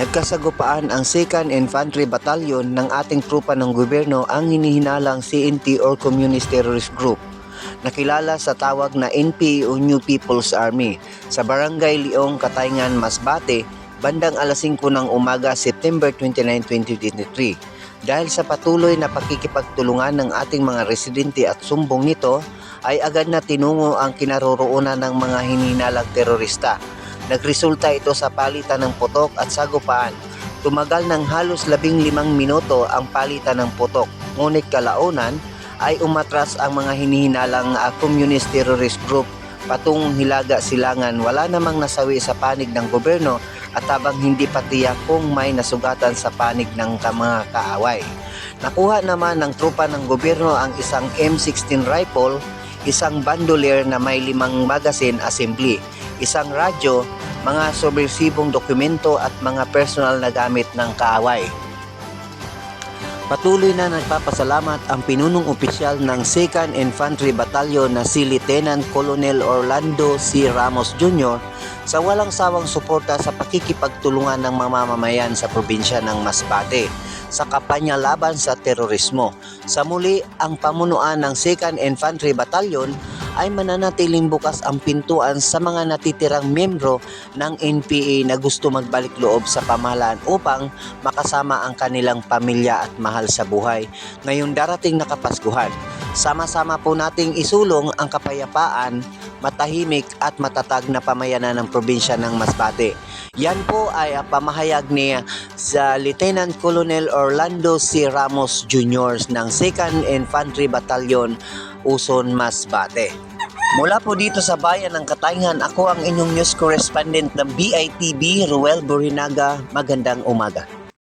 Nagkasagupaan ang 2nd Infantry Battalion ng ating trupa ng gobyerno ang hinihinalang CNT or Communist Terrorist Group, nakilala sa tawag na NPA o New People's Army, sa Barangay Leong, Katayngan, Masbate, bandang alas 5 ng umaga, September 29, 2023. Dahil sa patuloy na pakikipagtulungan ng ating mga residente at sumbong nito, ay agad na tinungo ang kinaroroonan ng mga hinihinalang terorista. Nagresulta ito sa palitan ng putok at sagupaan. Tumagal ng halos 15 minuto ang palitan ng putok, ngunit kalaunan ay umatras ang mga hinihinalang Communist Terrorist Group patungong Hilaga, Silangan. Wala namang nasawi sa panig ng gobyerno at habang hindi pa tiyak kung may nasugatan sa panig ng mga kaaway. Nakuha naman ng trupa ng gobyerno ang isang M16 rifle, isang bandolier na may 5 magazine assembly, isang radyo, mga subversibong dokumento at mga personal na gamit ng kaaway. Patuloy na nagpapasalamat ang pinunong opisyal ng 2nd Infantry Battalion na si Lieutenant Colonel Orlando C. Ramos Jr. sa walang sawang suporta sa pakikipagtulungan ng mamamayan sa probinsya ng Masbate sa kampanya laban sa terorismo. Sa muli, ang pamunuan ng 2nd Infantry Battalion ay mananatiling bukas ang pintuan sa mga natitirang miyembro ng NPA na gusto magbalik loob sa pamahalaan upang makasama ang kanilang pamilya at mahal sa buhay ngayong darating na Kapaskuhan. Sama-sama po nating isulong ang kapayapaan, matahimik at matatag na pamayanan ng probinsya ng Masbate. Yan po ay pamahayag ni Lieutenant Colonel Orlando C. Ramos Jr. ng 2nd Infantry Battalion, Uson, Masbate. Mula po dito sa bayan ng Katayngan, ako ang inyong news correspondent ng BITV, Ruel Burinaga. Magandang umaga.